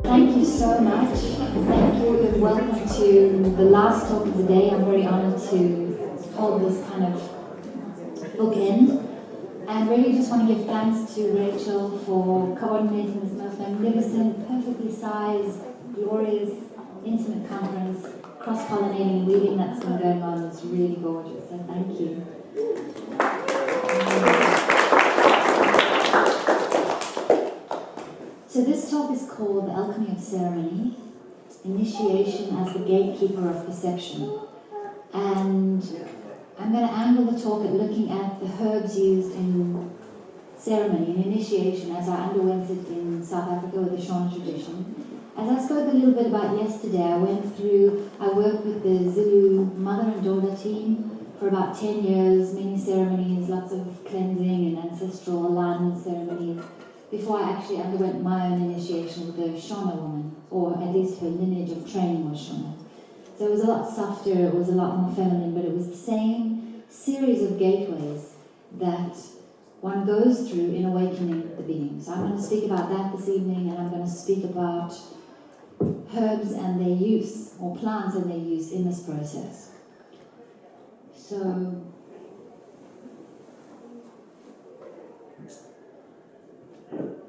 Thank you so much. Thank you and welcome to the last talk of the day. I'm very honored to hold this kind of bookend. And really just want to give thanks to Rachel for coordinating this most magnificent, perfectly sized, glorious, intimate conference, cross-pollinating reading that's been going on. It's really gorgeous, so thank you. So this talk is called The Alchemy of Ceremony, Initiation as the Gatekeeper of Perception. And I'm going to angle the talk at looking at the herbs used in ceremony and initiation as I underwent it in South Africa with the Shona tradition. As I spoke a little bit about yesterday, I worked with the Zulu mother and daughter team for about 10 years, many ceremonies, lots of cleansing and ancestral alignment ceremonies, before I actually underwent my own initiation with the Shona woman, or at least her lineage of training was Shona. So it was a lot softer, it was a lot more feminine, but it was the same series of gateways that one goes through in awakening the being. So I'm going to speak about that this evening, and I'm going to speak about herbs and their use, or plants and their use in this process. So,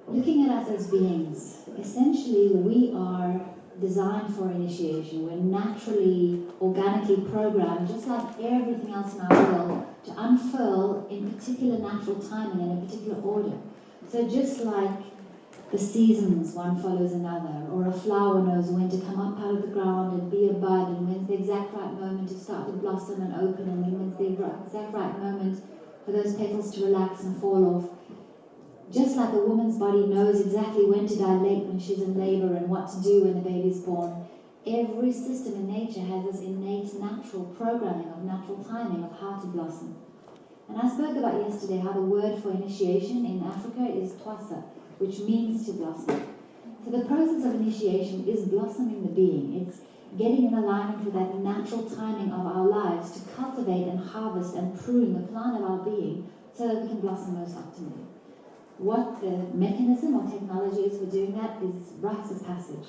looking at us as beings, essentially we are designed for initiation. We're naturally, organically programmed, just like everything else in our world, to unfurl in particular natural timing and in a particular order. So just like the seasons, one follows another, or a flower knows when to come up out of the ground and be a bud, and when's the exact right moment to start to blossom and open, and then when's the exact right moment for those petals to relax and fall off. Just like a woman's body knows exactly when to dilate when she's in labor and what to do when the baby's born, every system in nature has this innate natural programming of natural timing of how to blossom. And I spoke about yesterday how the word for initiation in Africa is twasa, which means to blossom. So the process of initiation is blossoming the being. It's getting in alignment with that natural timing of our lives to cultivate and harvest and prune the plant of our being so that we can blossom most optimally. What the mechanism or technology is for doing that is rites of passage.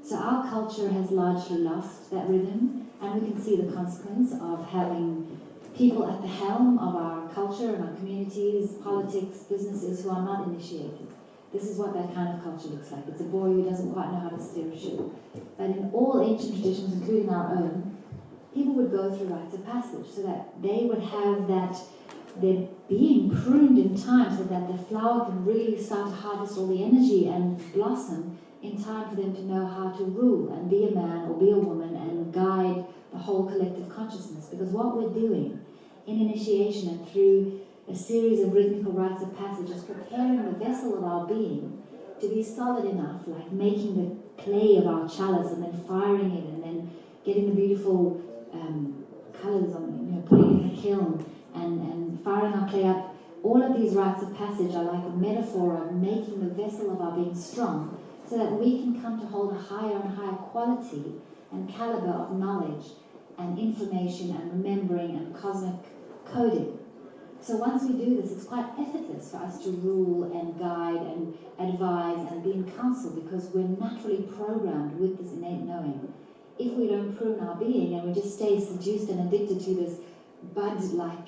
So our culture has largely lost that rhythm, and we can see the consequence of having people at the helm of our culture and our communities, politics, businesses who are not initiated. This is what that kind of culture looks like. It's a boy who doesn't quite know how to steer a ship. But in all ancient traditions, including our own, people would go through rites of passage so that they would have that they're being pruned in time so that the flower can really start to harvest all the energy and blossom in time for them to know how to rule and be a man or be a woman and guide the whole collective consciousness. Because what we're doing in initiation and through a series of rhythmical rites of passage is preparing the vessel of our being to be solid enough, like making the clay of our chalice and then firing it and then getting the beautiful colors on it, putting it in a kiln and firing our clay up. All of these rites of passage are like a metaphor of making the vessel of our being strong so that we can come to hold a higher and higher quality and caliber of knowledge and information and remembering and cosmic coding. So once we do this, it's quite effortless for us to rule and guide and advise and be in counsel because we're naturally programmed with this innate knowing. If we don't prune our being and we just stay seduced and addicted to this bud-like,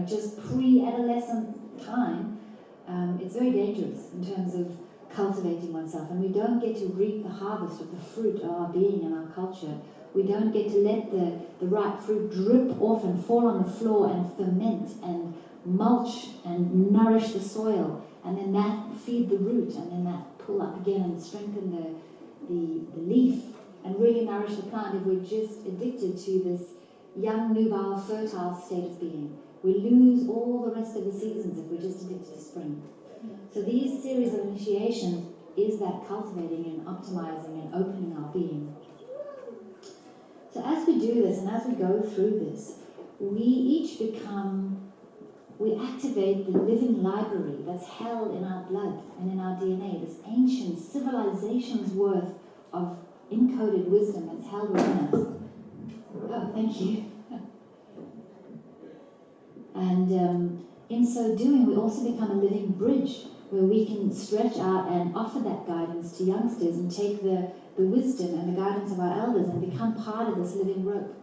just pre-adolescent time, it's very dangerous in terms of cultivating oneself, and we don't get to reap the harvest of the fruit of our being and our culture. We don't get to let the ripe fruit drip off and fall on the floor and ferment and mulch and nourish the soil, and then that feed the root, and then that pull up again and strengthen the leaf and really nourish the plant. If we're just addicted to this young, nubile, fertile state of being, we lose all the rest of the seasons if we're just addicted to spring. So these series of initiations is that cultivating and optimizing and opening our being. So as we do this and as we go through this, we activate the living library that's held in our blood and in our DNA, this ancient civilization's worth of encoded wisdom that's held within us. Oh, thank you. And in so doing, we also become a living bridge where we can stretch out and offer that guidance to youngsters and take the wisdom and the guidance of our elders and become part of this living rope.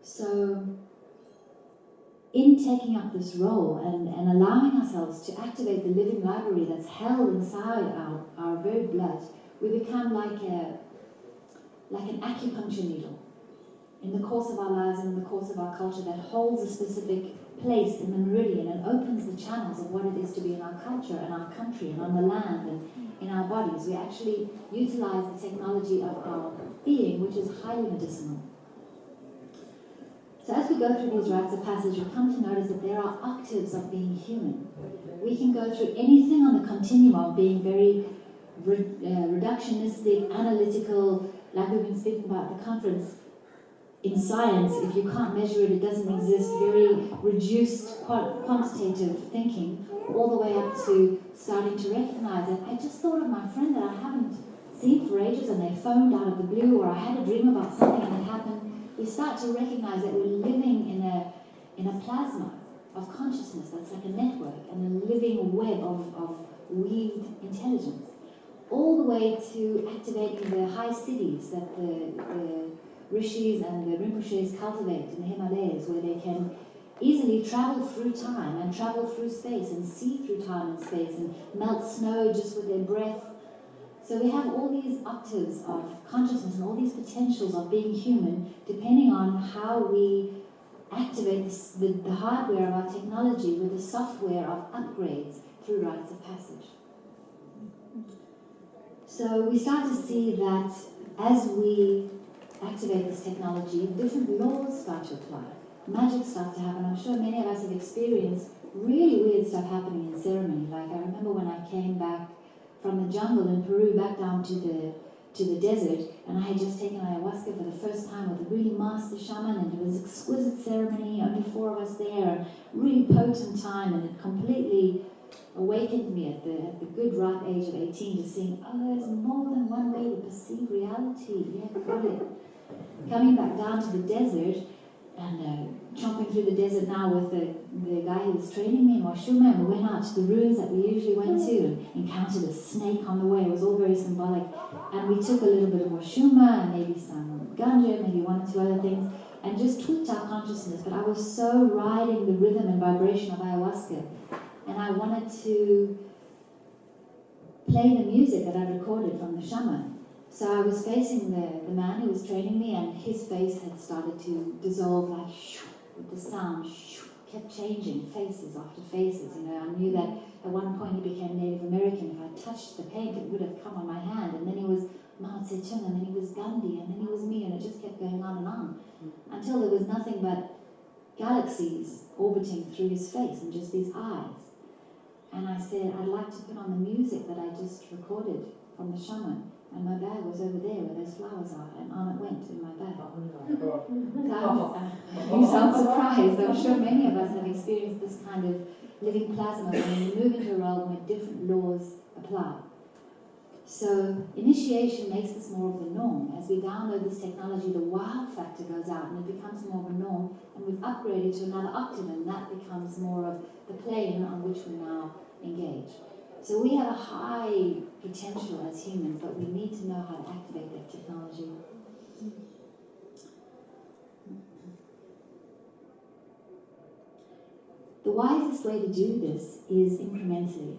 So, in taking up this role and allowing ourselves to activate the living library that's held inside our very blood, we become like an acupuncture needle in the course of our lives and in the course of our culture that holds a specific place in the meridian and opens the channels of what it is to be in our culture and our country and on the land and in our bodies. We actually utilize the technology of our being, which is highly medicinal. So as we go through these rites of passage, we come to notice that there are octaves of being human. We can go through anything on the continuum of being very reductionistic, analytical, like we've been speaking about at the conference. In science, if you can't measure it, it doesn't exist. Very reduced quantitative thinking, all the way up to starting to recognize it. I just thought of my friend that I haven't seen for ages and they phoned out of the blue, or I had a dream about something and it happened. We start to recognize that we're living in a plasma of consciousness that's like a network and a living web of weaved intelligence, all the way to activating the high cities that the rishis and the rinpoches cultivate in the Himalayas, where they can easily travel through time and travel through space and see through time and space and melt snow just with their breath. So we have all these octaves of consciousness and all these potentials of being human, depending on how we activate the hardware of our technology with the software of upgrades through rites of passage. So we start to see that as we activate this technology, different laws start to apply. Magic starts to happen. I'm sure many of us have experienced really weird stuff happening in ceremony. Like I remember when I came back from the jungle in Peru back down to the desert, and I had just taken ayahuasca for the first time with a really master shaman, and it was exquisite ceremony, only 4 of us there, and really potent time, and it completely awakened me at the good ripe age of 18 to seeing, oh, there's more than one way to perceive reality. Yeah, got it. Coming back down to the desert and chomping through the desert now with the guy who was training me in Washuma, and we went out to the ruins that we usually went to and encountered a snake on the way. It was all very symbolic. And we took a little bit of Washuma and maybe some ganja, maybe 1 or 2 other things, and just tweaked our consciousness. But I was so riding the rhythm and vibration of ayahuasca, and I wanted to play the music that I recorded from the shaman. So I was facing the man who was training me, and his face had started to dissolve like shoo, with the sound, shoo, kept changing, faces after faces. You know, I knew that at one point he became Native American. If I touched the paint, it would have come on my hand. And then he was Mao Zedong, and then he was Gandhi, and then he was me, and it just kept going on and on until there was nothing but galaxies orbiting through his face and just these eyes. And I said, I'd like to put on the music that I just recorded from the shaman. And my bag was over there where those flowers are, and on it went in my bag. You sound surprised. I'm sure many of us have experienced this kind of living plasma when we move into a realm where different laws apply. So initiation makes this more of the norm. As we download this technology, the wow factor goes out and it becomes more of a norm, and we've upgraded to another octave, and that becomes more of the plane on which we now engage. So we have a high potential as humans, but we need to know how to activate that technology. The wisest way to do this is incrementally.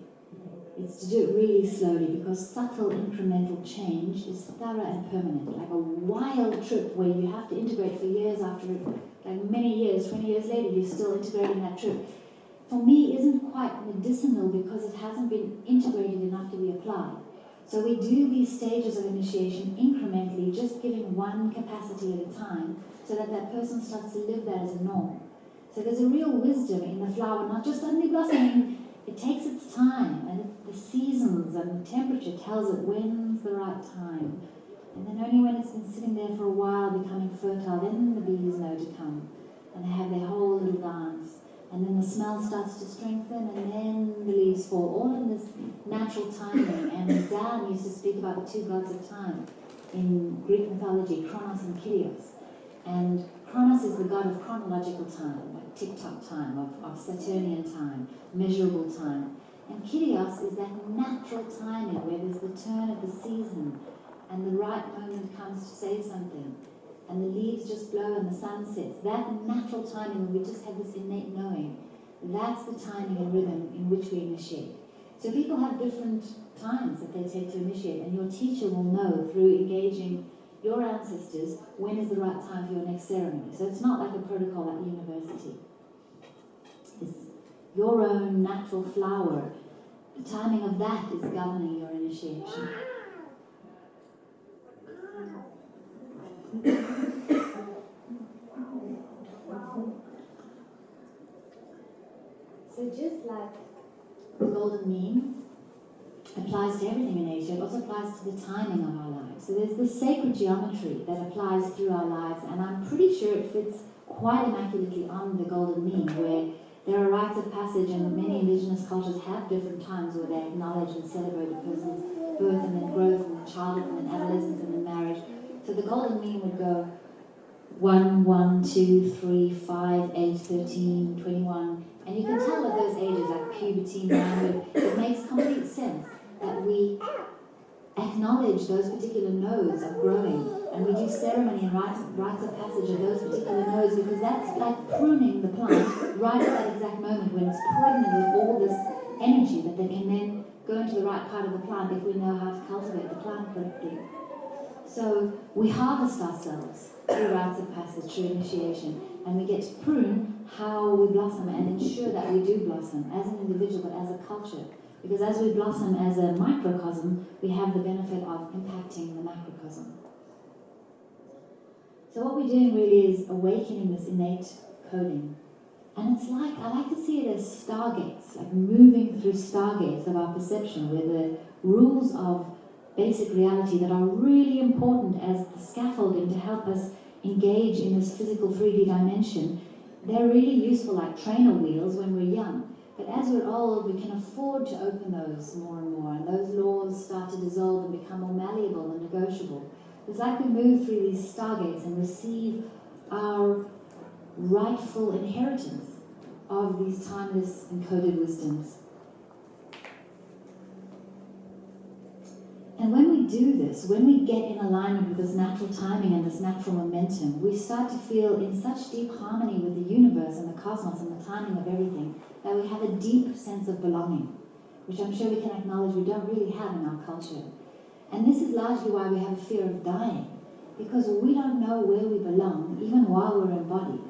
It's to do it really slowly, because subtle incremental change is thorough and permanent, like a wild trip where you have to integrate for years after it, like many years, 20 years later, you're still integrating that trip. For me, isn't quite medicinal because it hasn't been integrated enough to be applied. So we do these stages of initiation incrementally, just giving one capacity at a time, so that that person starts to live that as a norm. So there's a real wisdom in the flower, not just suddenly blossoming. It takes its time, and the seasons and the temperature tells it when's the right time. And then only when it's been sitting there for a while, becoming fertile, then the bees know to come. And they have their whole little dance. And then the smell starts to strengthen, and then the leaves fall, all in this natural timing. And Dan used to speak about the 2 gods of time in Greek mythology, Kronos and Kyrios. And Kronos is the god of chronological time, like tick-tock time, of Saturnian time, measurable time. And Kyrios is that natural timing where there's the turn of the season and the right moment comes to say something and the leaves just blow and the sun sets. That natural timing when we just have this innate knowing, that's the timing and rhythm in which we initiate. So people have different times that they take to initiate, and your teacher will know through engaging your ancestors when is the right time for your next ceremony. So it's not like a protocol at university. It's your own natural flower. The timing of that is governing your initiation. So just like the golden mean applies to everything in nature, it also applies to the timing of our lives. So there's this sacred geometry that applies through our lives, and I'm pretty sure it fits quite immaculately on the golden mean, where there are rites of passage, and many indigenous cultures have different times where they acknowledge and celebrate a person's birth and then growth and then childhood and then adolescence and then marriage. So the golden mean would go 1, 1, 2, 3, 5, 8, 13, 21. And you can tell at those ages, like puberty, manhood, it makes complete sense that we acknowledge those particular nodes of growing, and we do ceremony and rites of passage of those particular nodes, because that's like pruning the plant right at that exact moment when it's pregnant with all this energy that they can then go into the right part of the plant if we know how to cultivate the plant correctly. So we harvest ourselves through rites of passage, through initiation, and we get to prune how we blossom and ensure that we do blossom as an individual but as a culture. Because as we blossom as a microcosm, we have the benefit of impacting the macrocosm. So what we're doing really is awakening this innate coding. And it's like, I like to see it as stargates, like moving through stargates of our perception, where the rules of basic reality that are really important as the scaffolding to help us engage in this physical 3D dimension, they're really useful like trainer wheels when we're young. But as we're old, we can afford to open those more and more, and those laws start to dissolve and become more malleable and negotiable. It's like we move through these stargates and receive our rightful inheritance of these timeless encoded wisdoms. And when we do this, when we get in alignment with this natural timing and this natural momentum, we start to feel in such deep harmony with the universe and the cosmos and the timing of everything that we have a deep sense of belonging, which I'm sure we can acknowledge we don't really have in our culture. And this is largely why we have a fear of dying, because we don't know where we belong, even while we're embodied.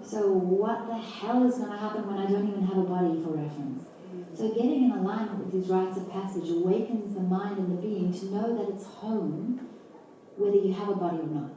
So what the hell is going to happen when I don't even have a body for reference? So getting in alignment with these rites of passage awakens the mind and the being to know that it's home, whether you have a body or not.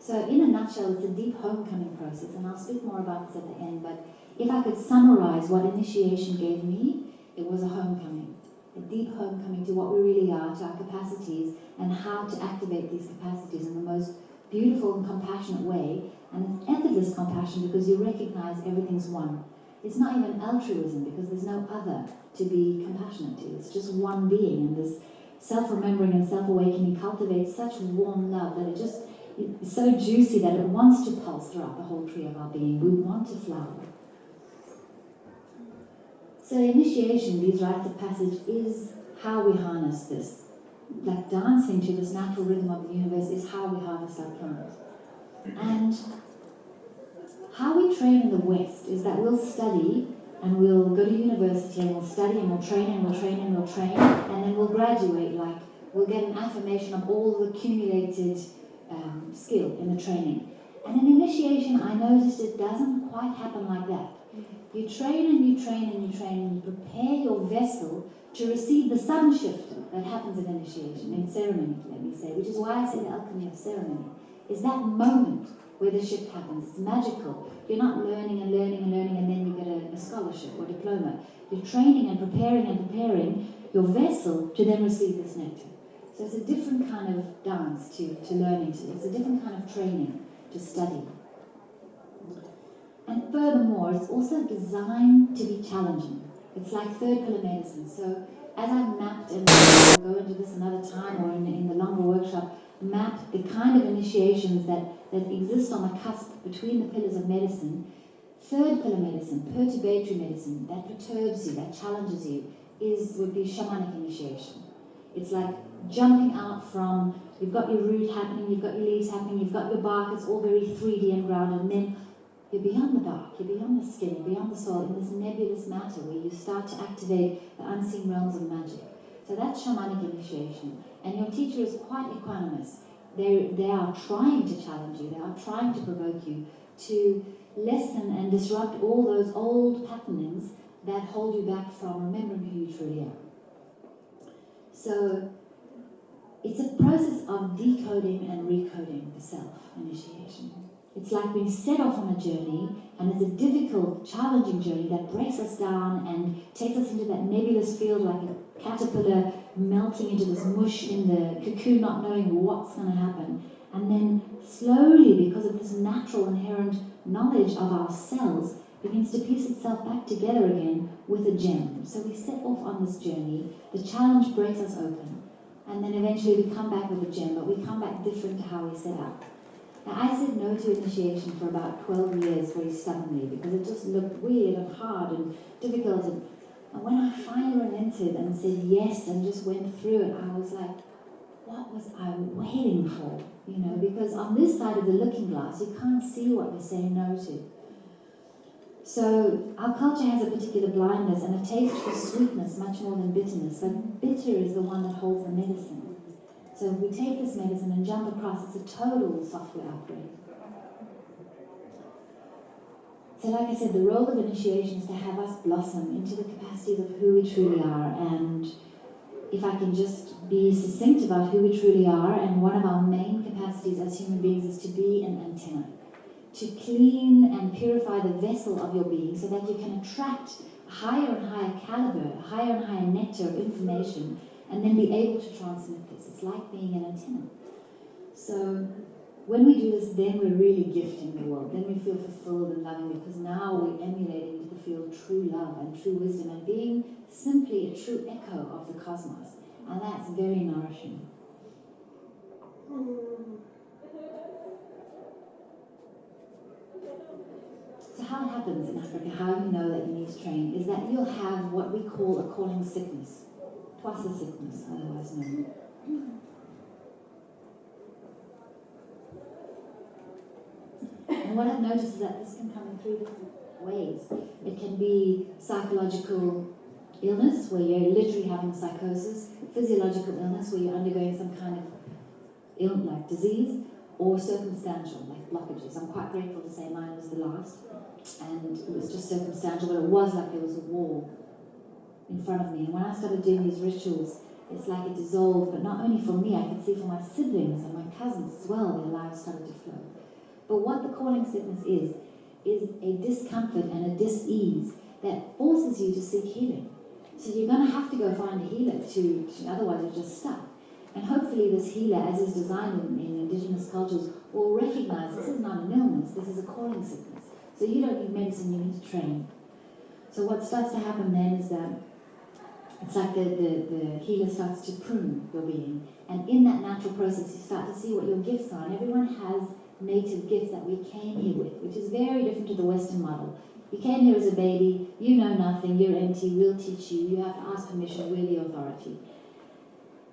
So in a nutshell, it's a deep homecoming process, and I'll speak more about this at the end, but if I could summarize what initiation gave me, it was a homecoming. A deep homecoming to what we really are, to our capacities, and how to activate these capacities in the most beautiful and compassionate way. And it's effortless compassion because you recognize everything's one. It's not even altruism because there's no other to be compassionate to. It's just one being, and this self-remembering and self-awakening cultivates such warm love that it's so juicy that it wants to pulse throughout the whole tree of our being. We want to flower. So initiation, these rites of passage, is how we harness this. Like dancing to this natural rhythm of the universe is how we harvest our plant. And how we train in the West is that we'll study and we'll go to university and we'll study and we'll train and we'll train and we'll train, and then we'll graduate, like we'll get an affirmation of all the accumulated skill in the training. And in initiation, I noticed it doesn't quite happen like that. You train and you train and you train and you prepare your vessel to receive the sudden shift that happens in initiation, in ceremony, let me say, which is why I say the alchemy of ceremony, is that moment where the shift happens. It's magical. You're not learning and learning and learning and then you get a scholarship or diploma. You're training and preparing your vessel to then receive this nectar. So it's a different kind of dance to learning to. It's a different kind of training to study. And furthermore, it's also designed to be challenging. It's like third pillar medicine. So as I've mapped, and I'll go into this another time or in the longer workshop, map the kind of initiations that exist on the cusp between the pillars of medicine. Third pillar medicine, perturbatory medicine, that perturbs you, that challenges you. would be shamanic initiation. It's like jumping out from, you've got your root happening, you've got your leaves happening, you've got your bark, it's all very 3D and grounded, and then you're beyond the bark, you're beyond the skin, you're beyond the soil, in this nebulous matter where you start to activate the unseen realms of magic. So that's shamanic initiation. And your teacher is quite equanimous. They are trying to challenge you, they are trying to provoke you to lessen and disrupt all those old patternings that hold you back from remembering who you truly are. So it's a process of decoding and recoding the self initiation. It's like being set off on a journey, and it's a difficult, challenging journey that breaks us down and takes us into that nebulous field like a caterpillar melting into this mush in the cocoon, not knowing what's going to happen. And then slowly, because of this natural inherent knowledge of ourselves, begins to piece itself back together again with a gem. So we set off on this journey, the challenge breaks us open, and then eventually we come back with a gem, but we come back different to how we set out. Now, I said no to initiation for about 12 years very stubbornly because it just looked weird and hard and difficult. And when I finally relented and said yes and just went through it, I was like, what was I waiting for? You know, because on this side of the looking glass, you can't see what we're saying no to. So our culture has a particular blindness and a taste for sweetness much more than bitterness, but bitter is the one that holds the medicine. So if we take this medicine and jump across, it's a total software upgrade. So like I said, the role of initiation is to have us blossom into the capacities of who we truly are. And if I can just be succinct about who we truly are, and one of our main capacities as human beings is to be an antenna, to clean and purify the vessel of your being so that you can attract a higher and higher caliber, a higher and higher nectar of information, and then be able to transmit this. It's like being an antenna. So when we do this, then we're really gifting the world. Then we feel fulfilled and loving because now we're emulating into the field true love and true wisdom and being simply a true echo of the cosmos. And that's very nourishing. So how it happens in Africa, how you know that you need to train, is that you'll have what we call a calling sickness. Twasa sickness, otherwise known. And what I've noticed is that this can come in 3 different ways. It can be psychological illness, where you're literally having psychosis, physiological illness, where you're undergoing some kind of like disease, or circumstantial, like blockages. I'm quite grateful to say mine was the last, and it was just circumstantial, but it was like there was a wall in front of me. And when I started doing these rituals, it's like it dissolved, but not only for me, I could see for my siblings and my cousins as well, their lives started to flow. But what the calling sickness is a discomfort and a dis-ease that forces you to seek healing. So you're going to have to go find a healer to otherwise you're just stuck. And hopefully this healer, as is designed in indigenous cultures, will recognize this is not an illness, this is a calling sickness. So you don't need medicine, you need to train. So what starts to happen then is that it's like the healer starts to prune your being. And in that natural process, you start to see what your gifts are. And everyone has native gifts that we came here with, which is very different to the Western model. You came here as a baby, you know nothing, you're empty, we'll teach you, you have to ask permission, we're the authority.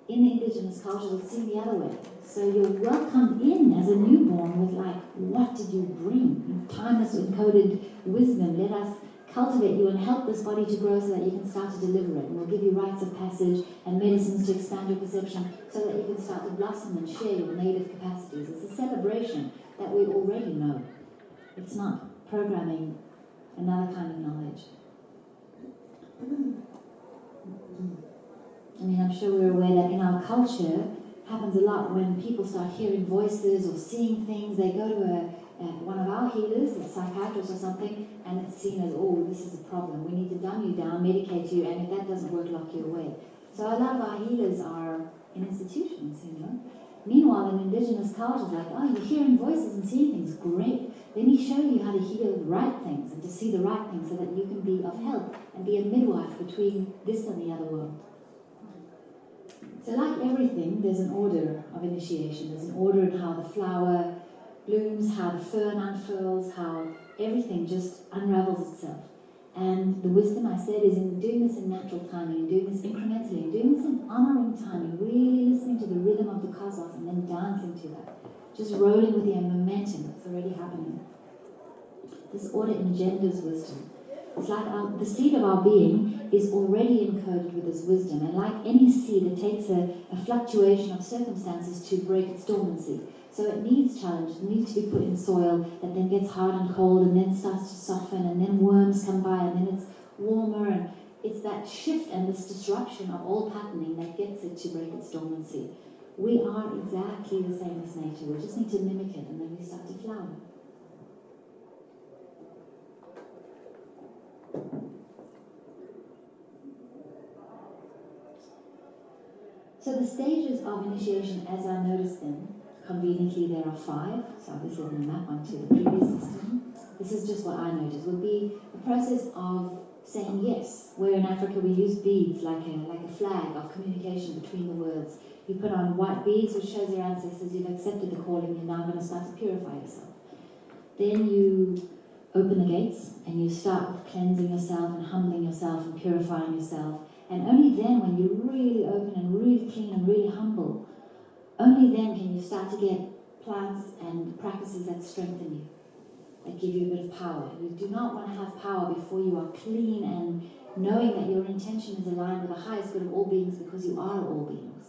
In the indigenous cultures, it's seen the other way. So you're welcomed in as a newborn with like, what did you bring? Timeless encoded wisdom. Let us cultivate you and help this body to grow so that you can start to deliver it. And we'll give you rites of passage and medicines to expand your perception so that you can start to blossom and share your native capacities. It's a celebration that we already know. It's not programming another kind of knowledge. I mean, I'm sure we're aware that in our culture, happens a lot when people start hearing voices or seeing things. They go to one of our healers, a psychiatrist or something, and it's seen as, oh, this is a problem. We need to dumb you down, medicate you, and if that doesn't work, lock you away. So a lot of our healers are in institutions, you know. Meanwhile, in indigenous cultures, like, oh, you're hearing voices and seeing things, great. Let me show you how to heal the right things and to see the right things so that you can be of help and be a midwife between this and the other world. So like everything, there's an order of initiation. There's an order in how the flower blooms, how the fern unfurls, how everything just unravels itself. And the wisdom, I said, is in doing this in natural timing, and doing this incrementally, and doing this in honoring timing, really listening to the rhythm of the cosmos and then dancing to that. Just rolling with the momentum that's already happening. This order engenders wisdom. It's like the seed of our being is already encoded with this wisdom, and like any seed, it takes a fluctuation of circumstances to break its dormancy. So it needs challenge, it needs to be put in soil that then gets hard and cold and then starts to soften, and then worms come by and then it's warmer, and it's that shift and this disruption of old patterning that gets it to break its dormancy. We are exactly the same as nature. We just need to mimic it, and then we start to flower. So the stages of initiation, as I noticed them, conveniently there are 5. So this is a map onto the previous system. This is just what I noticed. Would be the process of saying yes, where in Africa we use beads like a flag of communication between the worlds. You put on white beads, which shows your ancestors you've accepted the calling, you're now going to start to purify yourself. Then you open the gates and you start with cleansing yourself and humbling yourself and purifying yourself. And only then, when you're really open and really clean and really humble, only then can you start to get plants and practices that strengthen you, that give you a bit of power. You do not want to have power before you are clean and knowing that your intention is aligned with the highest good of all beings, because you are all beings.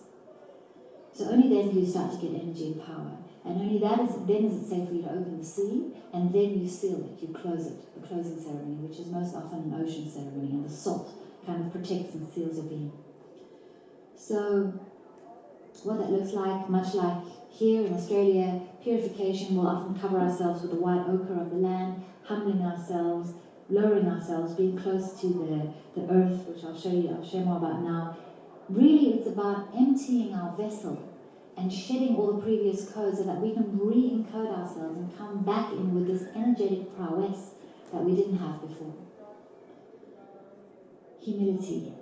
So only then do you start to get energy and power. And only then is it safe for you to open the sea, and then you seal it, you close it, the closing ceremony, which is most often an ocean ceremony, and the salt kind of protects and seals your being. So what that looks like, much like here in Australia, purification will often cover ourselves with the white ochre of the land, humbling ourselves, lowering ourselves, being close to the earth, which I'll share more about now. Really, it's about emptying our vessel and shedding all the previous codes so that we can re-encode ourselves and come back in with this energetic prowess that we didn't have before. Humility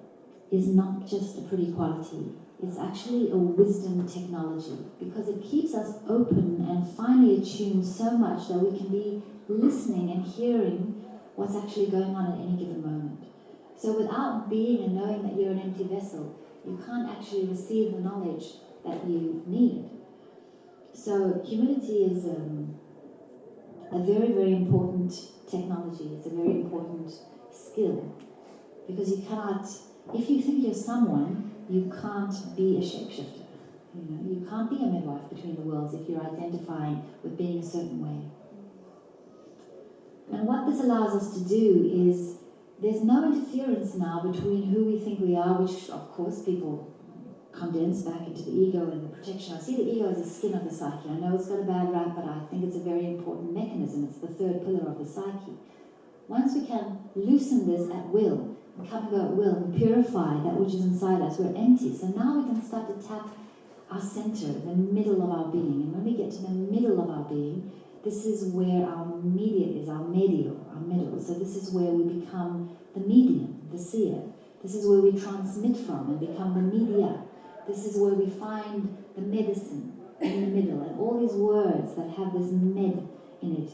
is not just a pretty quality. It's actually a wisdom technology, because it keeps us open and finely attuned so much that we can be listening and hearing what's actually going on at any given moment. So without being and knowing that you're an empty vessel, you can't actually receive the knowledge that you need. So humility is a very, very important technology. It's a very important skill, because you cannot, if you think you're someone, you can't be a shapeshifter. You can't be a midwife between the worlds if you're identifying with being a certain way. And what this allows us to do is, there's no interference now between who we think we are, which of course people condense back into the ego and the protection. I see the ego as the skin of the psyche. I know it's got a bad rap, but I think it's a very important mechanism. It's the 3rd pillar of the psyche. Once we can loosen this at will, and come and go at will, and purify that which is inside us, we're empty. So now we can start to tap our center, the middle of our being. And when we get to the middle of our being, this is where our media is, our medio, our middle. So this is where we become the medium, the seer. This is where we transmit from and become the media. This is where we find the medicine in the middle. And all these words that have this med in it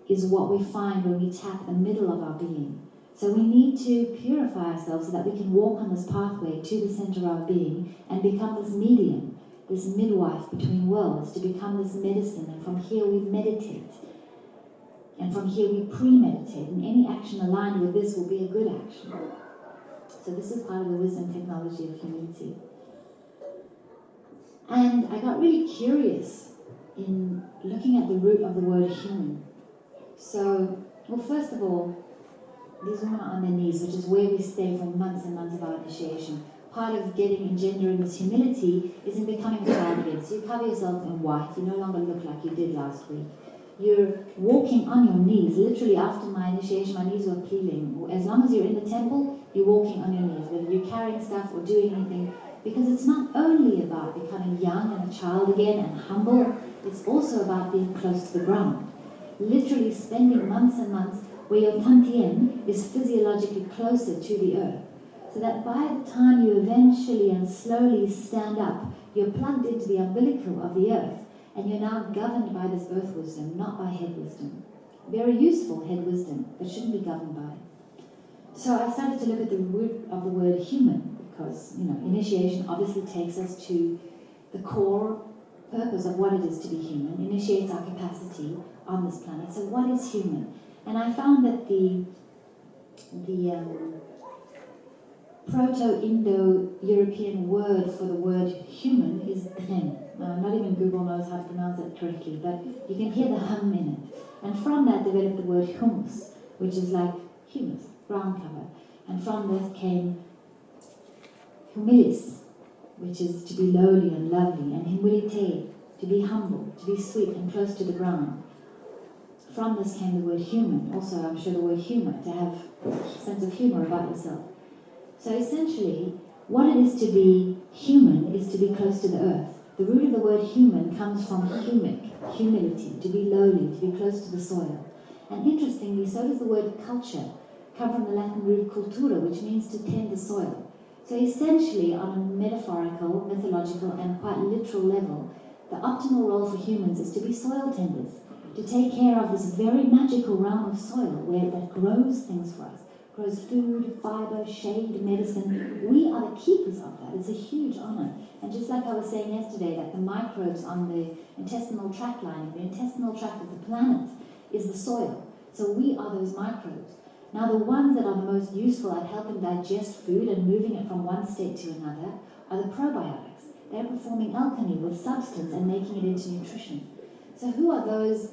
is what we find when we tap the middle of our being. So we need to purify ourselves so that we can walk on this pathway to the center of our being and become this medium, this midwife between worlds, to become this medicine. And from here we meditate. And from here we premeditate. And any action aligned with this will be a good action. So this is part of the wisdom technology of humility. And I got really curious in looking at the root of the word human. So, well, first of all, these women are on their knees, which is where we stay for months and months of our initiation. Part of engendering this humility is in becoming a child again. So you cover yourself in white, you no longer look like you did last week. You're walking on your knees. Literally, after my initiation, my knees were peeling. As long as you're in the temple, you're walking on your knees, whether you're carrying stuff or doing anything. Because it's not only about becoming young and a child again and humble, it's also about being close to the ground. Literally spending months and months where your tantien is physiologically closer to the earth. So that by the time you eventually and slowly stand up, you're plugged into the umbilical of the earth, and you're now governed by this earth wisdom, not by head wisdom. Very useful head wisdom, but shouldn't be governed by. So I started to look at the root of the word human, because initiation obviously takes us to the core purpose of what it is to be human, initiates our capacity on this planet. So what is human? And I found that the Proto-Indo-European word for the word human is dren. Not even Google knows how to pronounce it correctly, but you can hear the hum in it. And from that developed the word humus, which is like humus, ground cover. And from this came humilis, which is to be lowly and lovely, and humilite, to be humble, to be sweet and close to the ground. From this came the word human, also I'm sure the word humour, to have a sense of humour about yourself. So essentially, what it is to be human is to be close to the earth. The root of the word human comes from humic, humility, to be lowly, to be close to the soil. And interestingly, so does the word culture, come from the Latin root cultura, which means to tend the soil. So essentially, on a metaphorical, mythological, and quite literal level, the optimal role for humans is to be soil tenders, to take care of this very magical realm of soil that grows things for us, grows food, fibre, shade, medicine. We are the keepers of that. It's a huge honour. And just like I was saying yesterday, that the microbes on the intestinal tract lining, the intestinal tract of the planet is the soil. So we are those microbes. Now the ones that are the most useful at helping digest food and moving it from one state to another are the probiotics. They're performing alchemy with substance and making it into nutrition. So who are those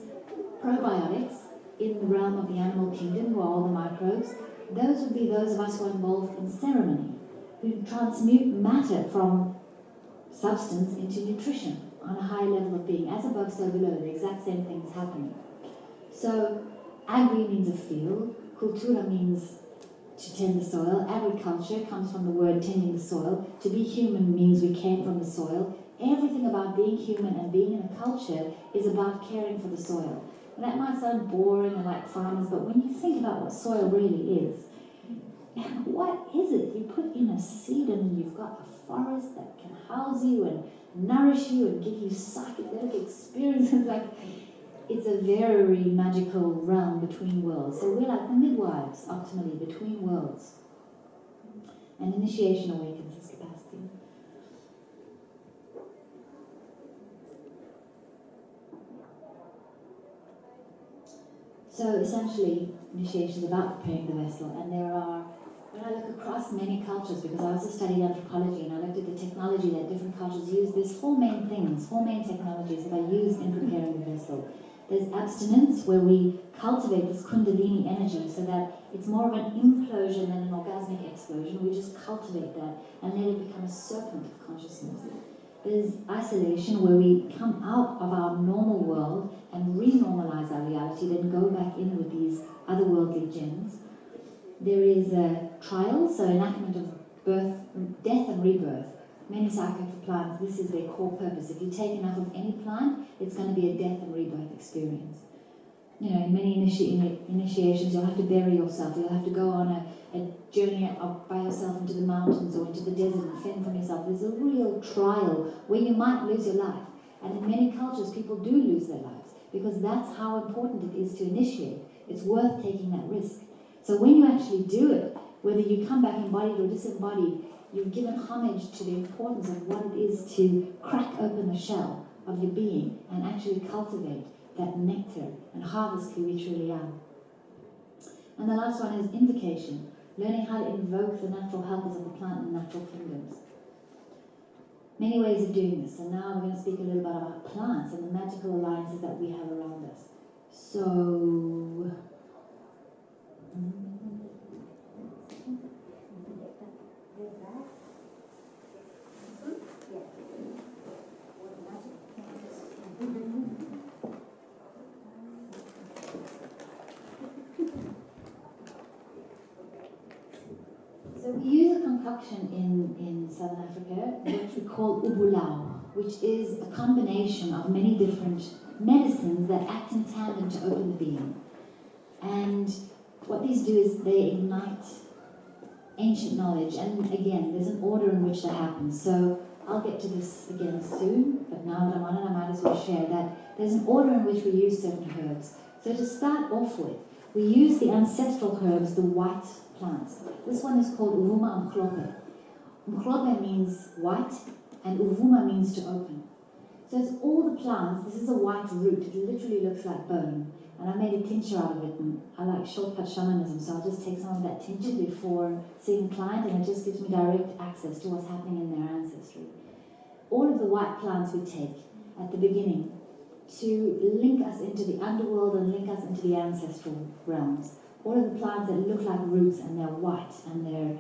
probiotics in the realm of the animal kingdom, who are all the microbes? Those would be those of us who are involved in ceremony, who transmute matter from substance into nutrition on a high level of being. As above, so below, the exact same thing is happening. So agri means a field, cultura means to tend the soil, agriculture comes from the word tending the soil, to be human means we came from the soil. Everything about being human and being in a culture is about caring for the soil. And that might sound boring and like farmers, but when you think about what soil really is, what is it? You put in a seed and you've got a forest that can house you and nourish you and give you psychedelic experiences. Like, it's a very magical realm between worlds. So we're like the midwives, optimally, between worlds. And initiation awakens this capacity. So essentially, initiation is about preparing the vessel, and when I look across many cultures, because I also studied anthropology and I looked at the technology that different cultures use, there's four main technologies that are used in preparing the vessel. There's abstinence, where we cultivate this kundalini energy so that it's more of an implosion than an orgasmic explosion. We just cultivate that and let it become a serpent of consciousness. There's isolation, where we come out of our normal world and renormalize our reality, then go back in with these otherworldly gems. There is a trial, so enactment of birth, death and rebirth. Many psychoactive plants, this is their core purpose. If you take enough of any plant, it's going to be a death and rebirth experience. In many initiations, you'll have to bury yourself. You'll have to go on a journey up by yourself into the mountains or into the desert and fend for yourself. There's a real trial where you might lose your life. And in many cultures, people do lose their lives because that's how important it is to initiate. It's worth taking that risk. So when you actually do it, whether you come back embodied or disembodied, you've given homage to the importance of what it is to crack open the shell of your being and actually cultivate that nectar and harvest who we truly are. And the last one is invocation, learning how to invoke the natural helpers of the plant and natural kingdoms. Many ways of doing this, and now I'm going to speak a little bit about plants and the magical alliances that we have around us. So, So we use a concoction in Southern Africa, which we call ubulau, which is a combination of many different medicines that act in tandem to open the being. And what these do is they ignite ancient knowledge. And again, there's an order in which that happens. So I'll get to this again soon, but now that I'm on it, I might as well share that there's an order in which we use certain herbs. So to start off with, we use the ancestral herbs, the white plants. This one is called Uvuma Mklope. Mklope means white, and Uvuma means to open. So it's all the plants. This is a white root. It literally looks like bone. And I made a tincture out of it, and I like shortcut shamanism, so I'll just take some of that tincture before seeing the client, and it just gives me direct access to what's happening in their ancestry. All of the white plants we take at the beginning to link us into the underworld and link us into the ancestral realms. All of the plants that look like roots, and they're white, and they're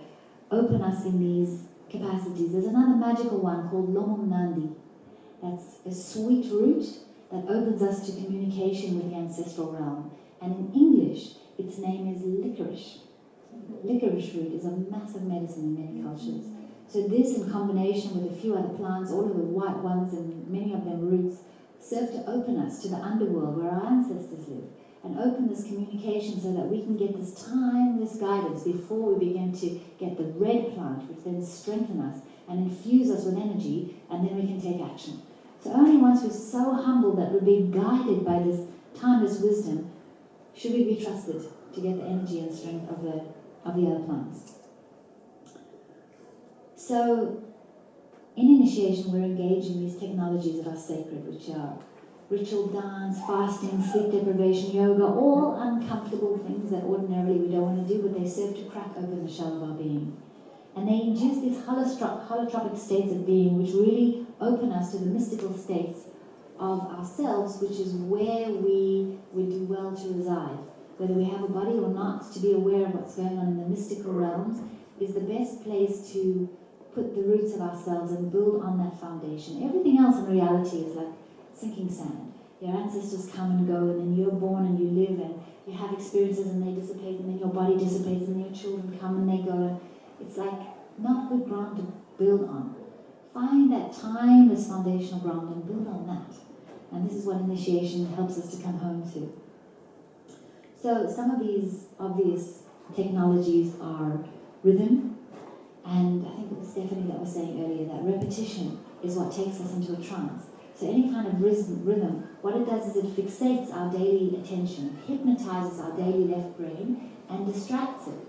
open us in these capacities. There's another magical one called Lomum Nandi. That's a sweet root that opens us to communication with the ancestral realm. And in English, its name is licorice. Licorice root is a massive medicine in many cultures. So this, in combination with a few other plants, all of the white ones and many of them roots, serve to open us to the underworld where our ancestors live, and open this communication so that we can get this timeless guidance before we begin to get the red plant, which then strengthen us and infuse us with energy, and then we can take action. So only once we're so humble that we're being guided by this timeless wisdom should we be trusted to get the energy and strength of the other plants. So in initiation, we're engaging these technologies that are sacred, which are ritual dance, fasting, sleep deprivation, yoga, all uncomfortable things that ordinarily we don't want to do, but they serve to crack open the shell of our being. And they induce these holotropic states of being, which really open us to the mystical states of ourselves, which is where we would do well to reside. Whether we have a body or not, to be aware of what's going on in the mystical realms is the best place to put the roots of ourselves and build on that foundation. Everything else in reality is like sinking sand. Your ancestors come and go, and then you're born and you live, and you have experiences and they dissipate, and then your body dissipates, and your children come and they go. It's like not good ground to build on. Find that timeless foundational ground and build on that. And this is what initiation helps us to come home to. So some of these obvious technologies are rhythm, and I think it was Stephanie that was saying earlier that repetition is what takes us into a trance. So any kind of rhythm, what it does is it fixates our daily attention, hypnotizes our daily left brain, and distracts it,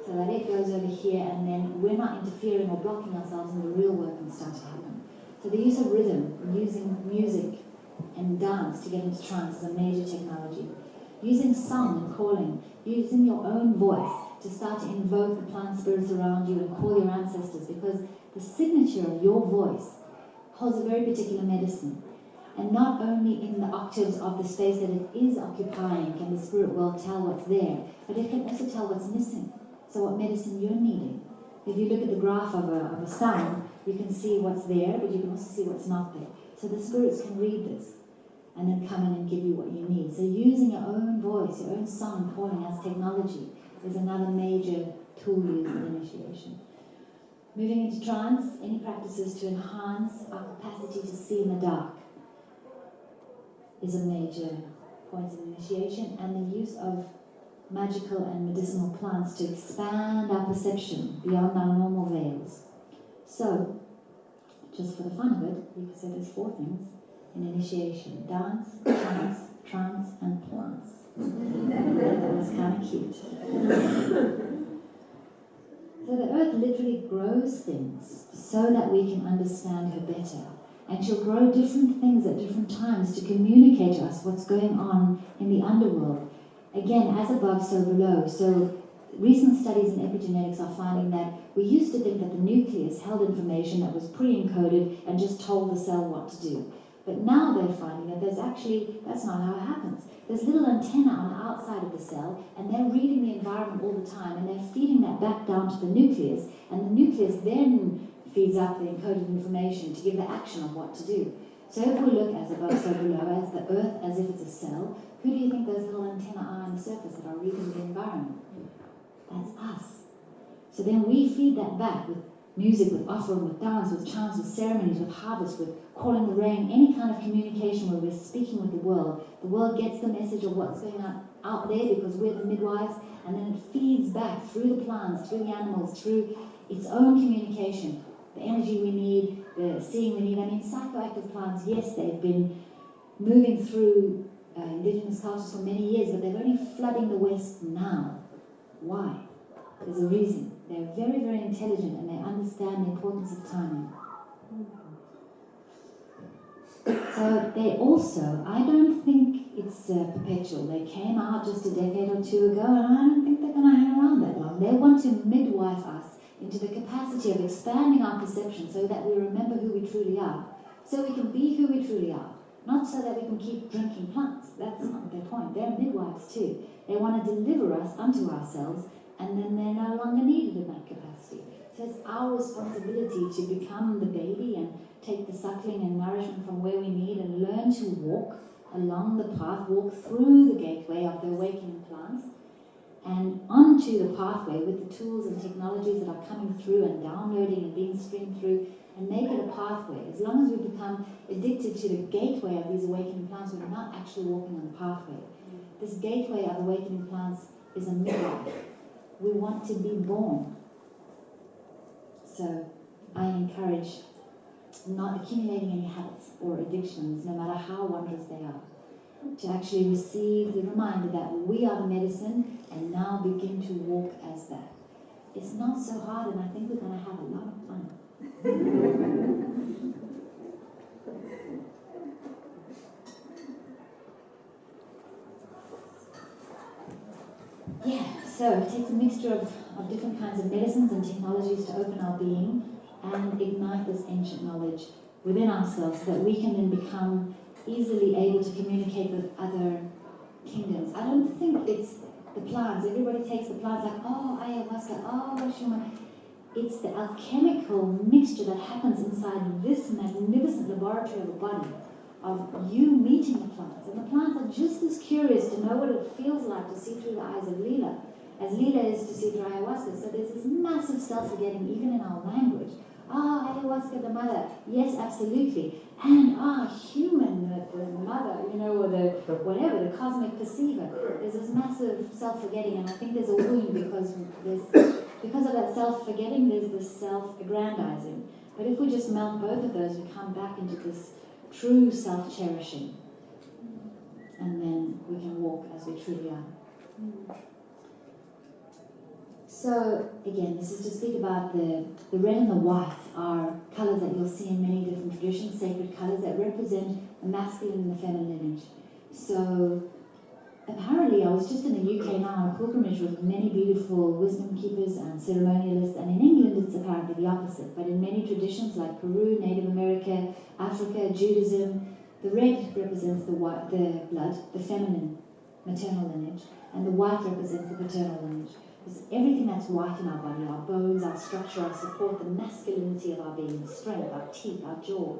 so that it goes over here, and then we're not interfering or blocking ourselves, and the real work can start to happen. So the use of rhythm, using music and dance to get into trance is a major technology. Using song and calling, using your own voice to start to invoke the plant spirits around you and call your ancestors, because the signature of your voice holds a very particular medicine. And not only in the octaves of the space that it is occupying can the spirit world tell what's there, but it can also tell what's missing. So what medicine you're needing. If you look at the graph of a sound, you can see what's there, but you can also see what's not there. So the spirits can read this and then come in and give you what you need. So using your own voice, your own song and calling as technology is another major tool used in initiation. Moving into trance, any practices to enhance our capacity to see in the dark is a major point of initiation, and the use of magical and medicinal plants to expand our perception beyond our normal veils. So, just for the fun of it, you could say there's 4 things in initiation: dance, trance, and plants. That was kind of cute. So the earth literally grows things so that we can understand her better. And she'll grow different things at different times to communicate to us what's going on in the underworld. Again, as above, so below. So recent studies in epigenetics are finding that we used to think that the nucleus held information that was pre-encoded and just told the cell what to do. But now they're finding that that's not how it happens. There's little antenna on the outside of the cell, and they're reading the environment all the time, and they're feeding that back down to the nucleus, and the nucleus then feeds up the encoded information to give the action of what to do. So if we look as above, so below, as the earth as if it's a cell, who do you think those little antennae are on the surface that are reading the environment? That's us. So then we feed that back with music, with offering, with dance, with chants, with ceremonies, with harvest, with calling the rain, any kind of communication where we're speaking with the world. The world gets the message of what's going on out there because we're the midwives, and then it feeds back through the plants, through the animals, through its own communication. The energy we need, the seeing we need. I mean, psychoactive plants, yes, they've been moving through indigenous cultures for many years, but they're only flooding the West now. Why? There's a reason. They're very, very intelligent and they understand the importance of timing. So they also, I don't think it's perpetual. They came out just a decade or two ago, and I don't think they're going to hang around that long. They want to midwife us into the capacity of expanding our perception so that we remember who we truly are, so we can be who we truly are, not so that we can keep drinking plants. That's not their point. They're midwives too. They want to deliver us unto ourselves, and then they're no longer needed in that capacity. So it's our responsibility to become the baby and take the suckling and nourishment from where we need and learn to walk along the path, walk through the gateway of the awakening plants and onto the pathway with the tools and technologies that are coming through and downloading and being streamed through, and make it a pathway. As long as we become addicted to the gateway of these awakening plants, we're not actually walking on the pathway. This gateway of awakening plants is a midwife. We want to be born. So I encourage not accumulating any habits or addictions, no matter how wondrous they are, to actually receive the reminder that we are the medicine and now begin to walk as that. It's not so hard, and I think we're going to have a lot of fun. Yeah, so it takes a mixture of different kinds of medicines and technologies to open our being and ignite this ancient knowledge within ourselves so that we can then become easily able to communicate with other kingdoms. I don't think it's the plants. Everybody takes the plants like, oh, ayahuasca, oh, shuman. It's the alchemical mixture that happens inside this magnificent laboratory of a body, of you meeting the plants. And the plants are just as curious to know what it feels like to see through the eyes of Lila, as Lila is to see through ayahuasca. So there's this massive self-forgetting even in our language. Ayahuasca, the mother. Yes, absolutely. And human, the mother, or the whatever, the cosmic perceiver. There's this massive self-forgetting, and I think there's a wound because of that self-forgetting, there's this self-aggrandizing. But if we just melt both of those, we come back into this true self-cherishing. And then we can walk as we truly are. So, again, this is to speak about the red and the white are colours that you'll see in many different traditions, sacred colours that represent the masculine and the feminine lineage. So, apparently, I was just in the UK now on a pilgrimage with many beautiful wisdom keepers and ceremonialists, and in England it's apparently the opposite. But in many traditions like Peru, Native America, Africa, Judaism, the red represents the white, the blood, the feminine, maternal lineage, and the white represents the paternal lineage. Because everything that's white in our body, our bones, our structure, our support, the masculinity of our being, the strength, our teeth, our jaw.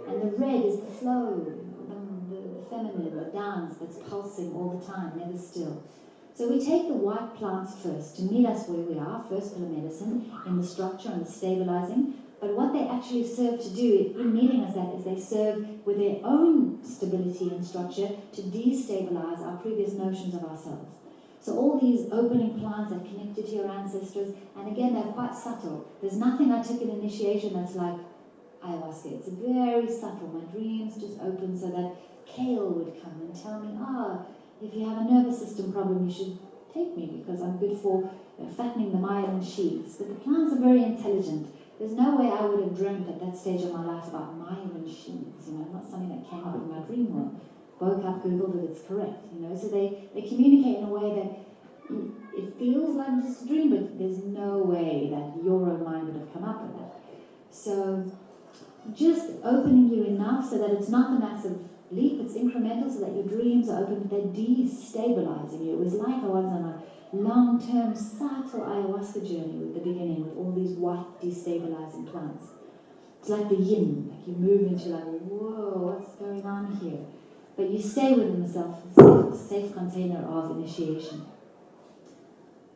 And the red is the flow, the feminine, the dance that's pulsing all the time, never still. So we take the white plants first to meet us where we are, first for the medicine, in the structure and the stabilizing. But what they actually serve to do in meeting us at is they serve with their own stability and structure to destabilize our previous notions of ourselves. So all these opening plants that connect you to your ancestors, and again, they're quite subtle. There's nothing I took in initiation that's like ayahuasca. It's very subtle. My dreams just opened so that kale would come and tell me, if you have a nervous system problem, you should take me because I'm good for fattening the myelin sheaths. But the plants are very intelligent. There's no way I would have dreamt at that stage of my life about myelin sheaths, not something that came up in my dream world. Woke up, Googled it, it's correct, So they communicate in a way that it feels like just a dream, but there's no way that your own mind would have come up with that. So just opening you enough so that it's not the massive leap, it's incremental so that your dreams are open, but they're destabilizing you. It was like I was on a long-term, subtle ayahuasca journey with the beginning, with all these white destabilizing plants. It's like the yin, like you move into like, whoa, what's going on here? But you stay within the safe container of initiation.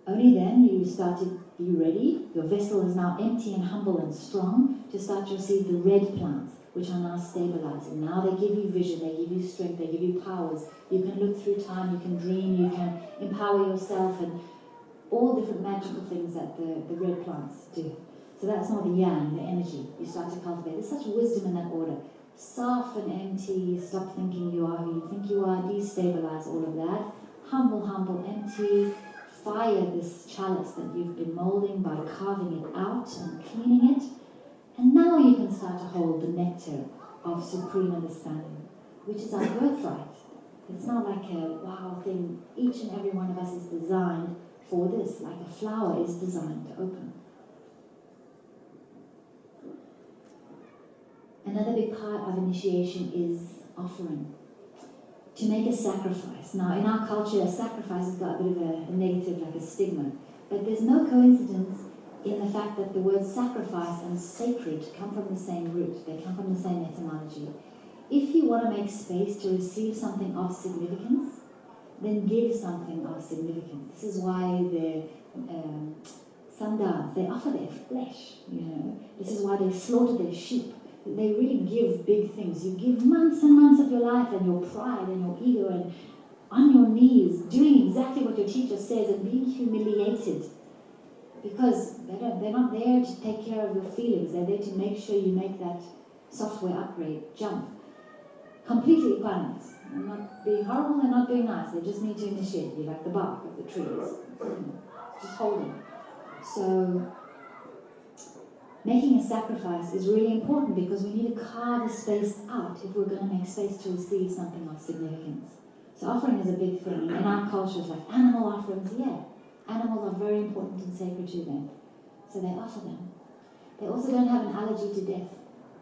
Only then you start to be ready. Your vessel is now empty and humble and strong to start to receive the red plants, which are now stabilizing. Now they give you vision, they give you strength, they give you powers. You can look through time, you can dream, you can empower yourself, and all different magical things that the red plants do. So that's more the yang, the energy you start to cultivate. There's such wisdom in that order. Soften, empty, stop thinking you are who you think you are, destabilize all of that. Humble, humble, empty. Fire this chalice that you've been molding by carving it out and cleaning it. And now you can start to hold the nectar of supreme understanding, which is our birthright. It's not like a wow thing. Each and every one of us is designed for this, like a flower is designed to open. Another big part of initiation is offering. To make a sacrifice. Now, in our culture, a sacrifice has got a bit of a negative, like a stigma. But there's no coincidence in the fact that the words sacrifice and sacred come from the same root. They come from the same etymology. If you want to make space to receive something of significance, then give something of significance. This is why the Sandars, they offer their flesh, you know. This is why they slaughter their sheep. They really give big things. You give months and months of your life and your pride and your ego and on your knees doing exactly what your teacher says and being humiliated because they're not there to take care of your feelings. They're there to make sure you make that software upgrade jump. Completely equanimous. They're not being horrible, they're not being nice. They just need to initiate you like the bark of the trees. Just holding. So making a sacrifice is really important because we need to carve a space out if we're going to make space to receive something of significance. So offering is a big thing. In our cultures, like animal offerings, animals are very important and sacred to them. So they offer them. They also don't have an allergy to death.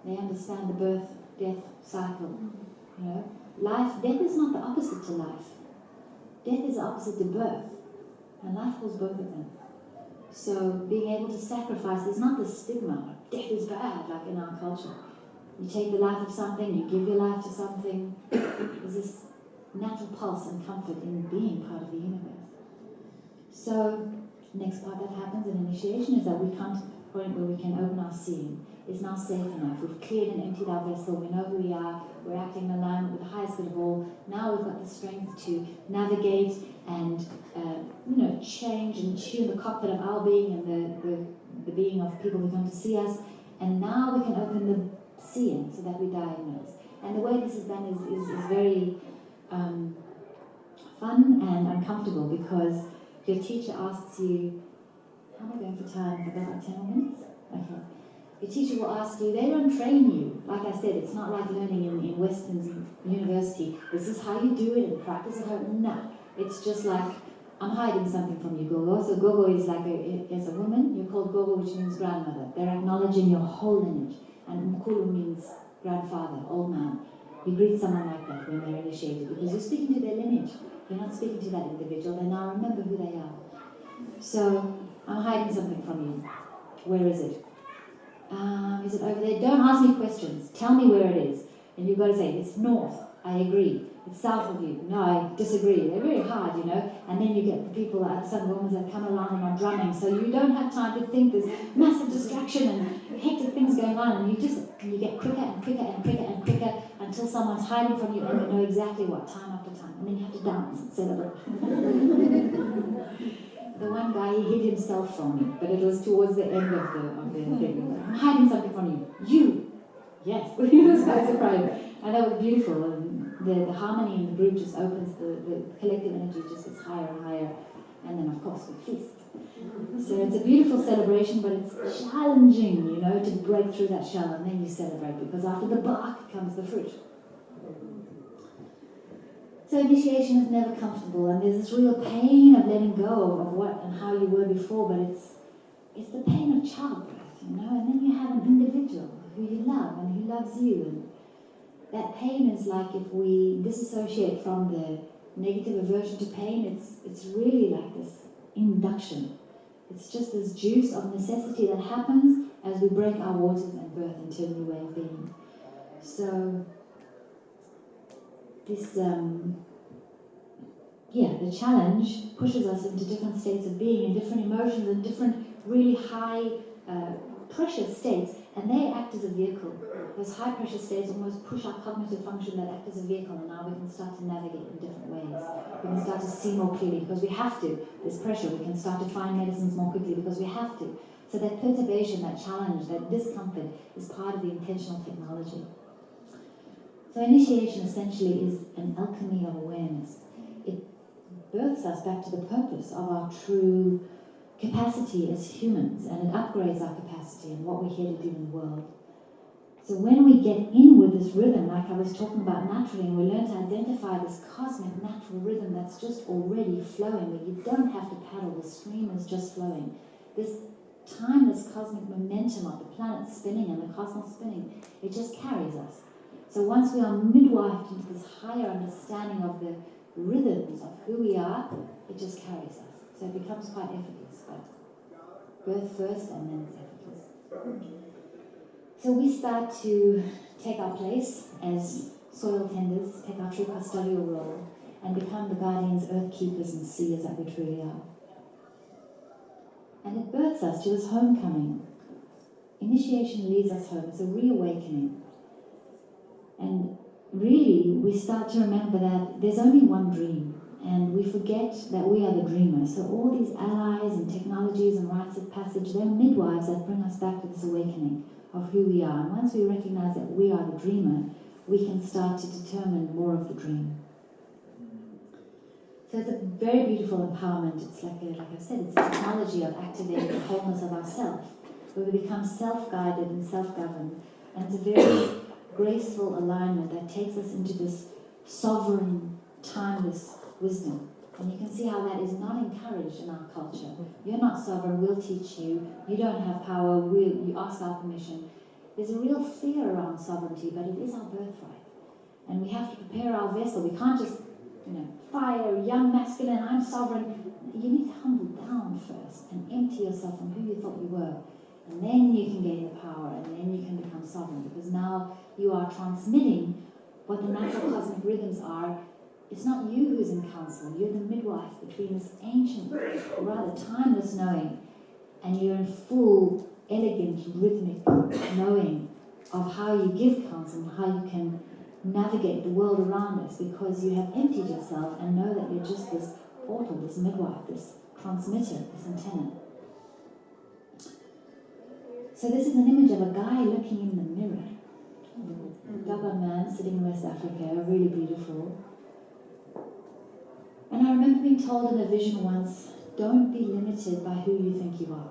They understand the birth-death cycle. You know, death is not the opposite to life. Death is the opposite to birth. And life holds both of them. So being able to sacrifice is not the stigma. Death is bad, like in our culture. You take the life of something, you give your life to something. There's this natural pulse and comfort in being part of the universe. So next part that happens in initiation is that we come to the point where we can open our seeing. It's now safe enough. We've cleared and emptied our vessel. We know who we are. We're acting in alignment with the highest good of all. Now we've got the strength to navigate and change and tune the cockpit of our being and the being of people who come to see us. And now we can open the seeing so that we diagnose. And the way this is done is very fun and uncomfortable because your teacher asks you, how am I going for time? I've got like 10 more minutes? Okay. Your teacher will ask you, they don't train you. Like I said, it's not like learning in Western university. This is how you do it and practice at home. No. It's just like, I'm hiding something from you, Gogo. So Gogo is like, as a woman, you're called Gogo, which means grandmother. They're acknowledging your whole lineage. And Mkulu means grandfather, old man. You greet someone like that when they're initiated because you're speaking to their lineage. You're not speaking to that individual. They now remember who they are. So, I'm hiding something from you. Where is it? Is it over there? Don't ask me questions. Tell me where it is. And you've got to say, it's north. I agree. It's south of you. No, I disagree. They're very hard, you know. And then you get the people, some women that come along and are drumming. So you don't have time to think. There's massive distraction and hectic things going on. And you get quicker and quicker and quicker and quicker until someone's hiding from you and you know exactly what, time after time. And then you have to dance and celebrate. The one guy, he hid himself from me, but it was towards the end of the thing. I'm hiding something from you. You! Yes. He was quite surprised. And that was beautiful. And the harmony in the group just opens, the collective energy just gets higher and higher. And then, of course, we feast. So it's a beautiful celebration, but it's challenging, you know, to break through that shell. And then you celebrate, because after the bark comes the fruit. So initiation is never comfortable, and there's this real pain of letting go of what and how you were before, but it's the pain of childbirth, you know, and then you have an individual who you love and who loves you, and that pain is like, if we disassociate from the negative aversion to pain, it's really like this induction. It's just this juice of necessity that happens as we break our waters and birth into a new way of being. So this, the challenge pushes us into different states of being and different emotions and different really high pressure states, and they act as a vehicle. Those high pressure states almost push our cognitive function that act as a vehicle, and now we can start to navigate in different ways. We can start to see more clearly because we have to. There's pressure. We can start to find medicines more quickly because we have to. So that perturbation, that challenge, that discomfort is part of the intentional technology. So initiation essentially is an alchemy of awareness. It births us back to the purpose of our true capacity as humans, and it upgrades our capacity and what we're here to do in the world. So when we get in with this rhythm, like I was talking about naturally, and we learn to identify this cosmic natural rhythm that's just already flowing, where you don't have to paddle, the stream is just flowing. This timeless cosmic momentum of the planet spinning and the cosmos spinning, it just carries us. So once we are midwifed into this higher understanding of the rhythms of who we are, it just carries us. So it becomes quite effortless, but birth first and then it's effortless. So we start to take our place as soil tenders, take our true custodial role, and become the guardians, earth keepers, and seers that we truly are. And it births us to this homecoming. Initiation leads us home. It's a reawakening. And really, we start to remember that there's only one dream, and we forget that we are the dreamer. So all these allies and technologies and rites of passage, they're midwives that bring us back to this awakening of who we are. And once we recognize that we are the dreamer, we can start to determine more of the dream. So it's a very beautiful empowerment. It's like I said, it's a technology of activating the wholeness of ourself, where we become self-guided and self-governed. And it's a very graceful alignment that takes us into this sovereign, timeless wisdom. And you can see how that is not encouraged in our culture. You're not sovereign, we'll teach you. You don't have power, you ask our permission. There's a real fear around sovereignty, but it is our birthright. And we have to prepare our vessel. We can't just, fire, young masculine, I'm sovereign. You need to humble down first and empty yourself from who you thought you were. And then you can gain the power, and then you can become sovereign, because now you are transmitting what the natural cosmic rhythms are. It's not you who's in council, you're the midwife between this ancient, rather timeless knowing, and you're in full, elegant, rhythmic knowing of how you give counsel and how you can navigate the world around us, because you have emptied yourself and know that you're just this portal, this midwife, this transmitter, this antenna. So this is an image of a guy looking in the mirror. A Dogon man sitting in West Africa, really beautiful. And I remember being told in a vision once, don't be limited by who you think you are.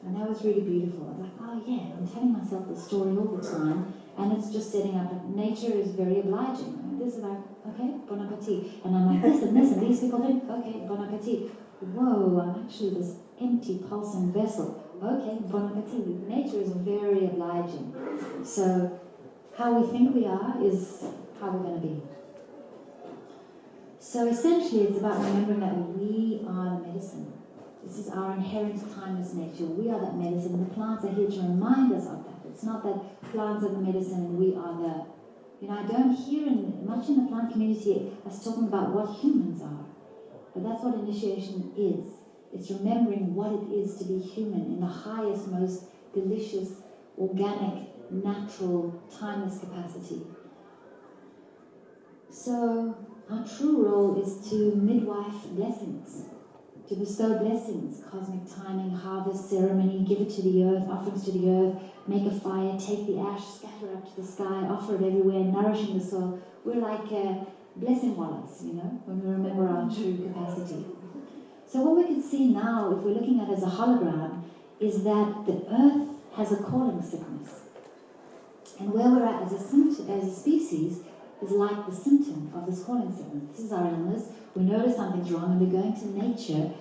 And that was really beautiful. I was like, oh yeah, I'm telling myself this story all the time, and it's just setting up. Nature is very obliging. I mean, this is like, okay, bon appetit. And I'm like this and this, and these people think, okay, bon appetit. Whoa, I'm actually this empty pulsing vessel. Okay, bon appetit. Nature is very obliging. So how we think we are is how we're going to be. So essentially it's about remembering that we are the medicine. This is our inherent timeless nature. We are that medicine, and the plants are here to remind us of that. It's not that plants are the medicine and we are the... I don't hear much in the plant community us talking about what humans are. But that's what initiation is. It's remembering what it is to be human in the highest, most delicious, organic, natural, timeless capacity. So our true role is to midwife blessings, to bestow blessings, cosmic timing, harvest, ceremony, give it to the earth, offerings to the earth, make a fire, take the ash, scatter up to the sky, offer it everywhere, nourishing the soil. We're like blessing wallets, when we remember our true capacity. So what we can see now, if we're looking at it as a hologram, is that the earth has a calling sickness. And where we're at as a species is like the symptom of this calling sickness. This is our illness. We notice something's wrong and we're going to nature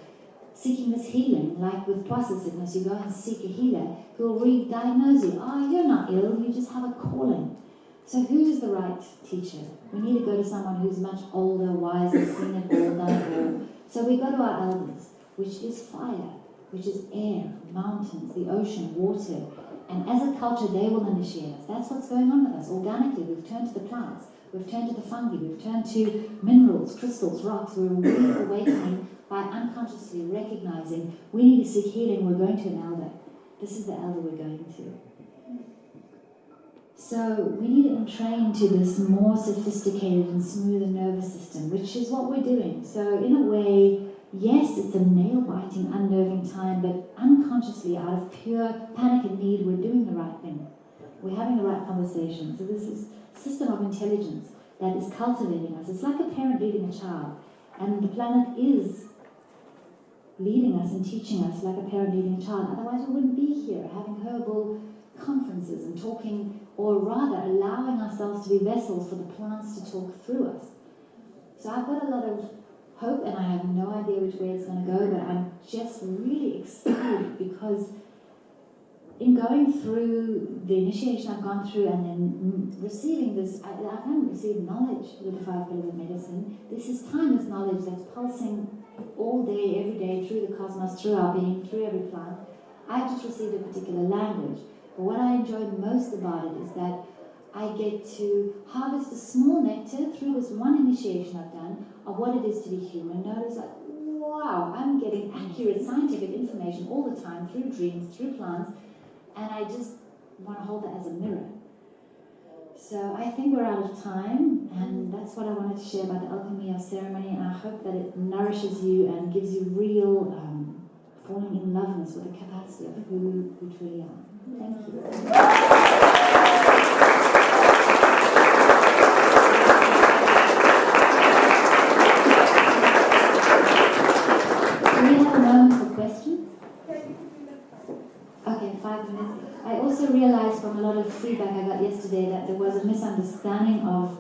seeking this healing. Like with twice sickness, you go and seek a healer who will re-diagnose you. Oh, you're not ill, you just have a calling. So who's the right teacher? We need to go to someone who's much older, wiser, seen it all, done it all. So we go to our elders, which is fire, which is air, mountains, the ocean, water. And as a culture, they will initiate us. That's what's going on with us. Organically, we've turned to the plants. We've turned to the fungi, we've turned to minerals, crystals, rocks. We're reawakening by unconsciously recognizing we need to seek healing, we're going to an elder. This is the elder we're going to. So we need to entrain to this more sophisticated and smoother nervous system, which is what we're doing. So in a way, yes, it's a nail-biting, unnerving time, but unconsciously, out of pure panic and need, we're doing the right thing. We're having the right conversation. So this is system of intelligence that is cultivating us. It's like a parent leading a child, and the planet is leading us and teaching us like a parent leading a child. Otherwise we wouldn't be here having herbal conferences and talking, or rather allowing ourselves to be vessels for the plants to talk through us. So I've got a lot of hope, and I have no idea which way it's going to go, but I'm just really excited because in going through the initiation I've gone through and then receiving this, I haven't received knowledge with the 5 pillars of medicine. This is timeless knowledge that's pulsing all day, every day, through the cosmos, through our being, through every plant. I've just received a particular language. But what I enjoy most about it is that I get to harvest a small nectar through this one initiation I've done of what it is to be human. Notice, like, wow, I'm getting accurate scientific information all the time through dreams, through plants, and I just want to hold that as a mirror. So I think we're out of time, and that's what I wanted to share about the Alchemy of Ceremony, and I hope that it nourishes you and gives you real falling in loveness with the capacity of who we truly are. Thank you. Do we have a moment for questions? Okay, 5 minutes. I also realized from a lot of feedback I got yesterday that there was a misunderstanding of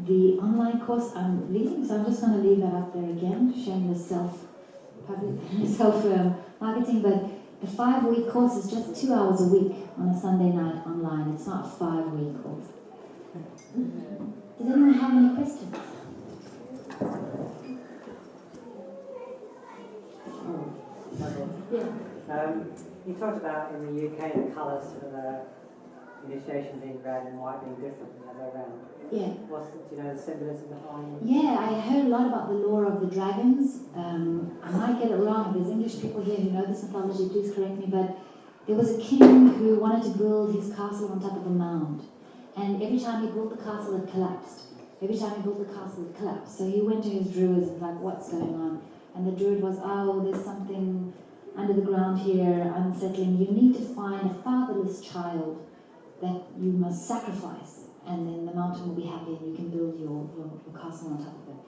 the online course I'm leading, so I'm just going to leave that up there again, shameless self-marketing, but the 5-week course is just 2 hours a week on a Sunday night online. It's not a 5-week course. Does anyone have any questions? Yeah. You talked about in the UK the colours for the initiation being red and white being different the other way around. Yeah. Do you know the symbolism behind? Yeah, I heard a lot about the lore of the dragons. I might get it wrong. If there's English people here who know this mythology, please correct me. But there was a king who wanted to build his castle on top of a mound. And every time he built the castle, it collapsed. Every time he built the castle, it collapsed. So he went to his druids and was like, what's going on? And the druid was, oh, there's something under the ground here, unsettling. You need to find a fatherless child that you must sacrifice, and then the mountain will be happy and you can build your castle on top of it.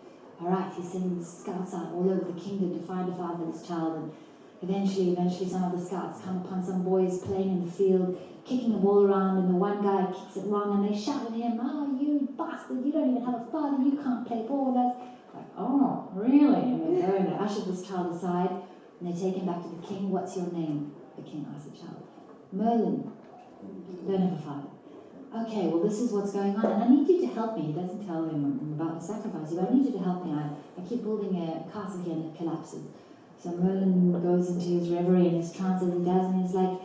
Alright, he's sending scouts out all over the kingdom to find a fatherless child, and eventually some of the scouts come upon some boys playing in the field, kicking the ball around, and the one guy kicks it wrong, and they shout at him, oh, you bastard, you don't even have a father, you can't play ball. That's like, oh, really? And they go and they usher this child aside, and they take him back to the king. What's your name? The king asks the child. Merlin. Don't have a father. Okay, well, this is what's going on, and I need you to help me. He doesn't tell him about the sacrifice, but I need you to help me. I keep building a castle here and it collapses. So Merlin goes into his reverie and his trance as he does, and he's like,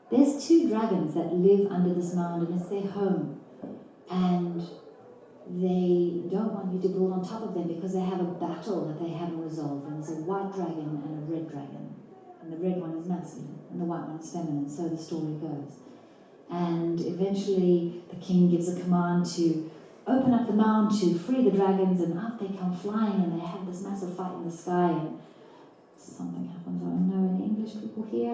there's 2 dragons that live under this mound, and it's their home. And they don't want you to build on top of them because they have a battle that they haven't resolved. And there's a white dragon and a red dragon. And the red one is masculine, and the white one is feminine, so the story goes. And eventually the king gives a command to open up the mound to free the dragons, and up they come flying, and they have this massive fight in the sky, and something happens. I don't know any English people here.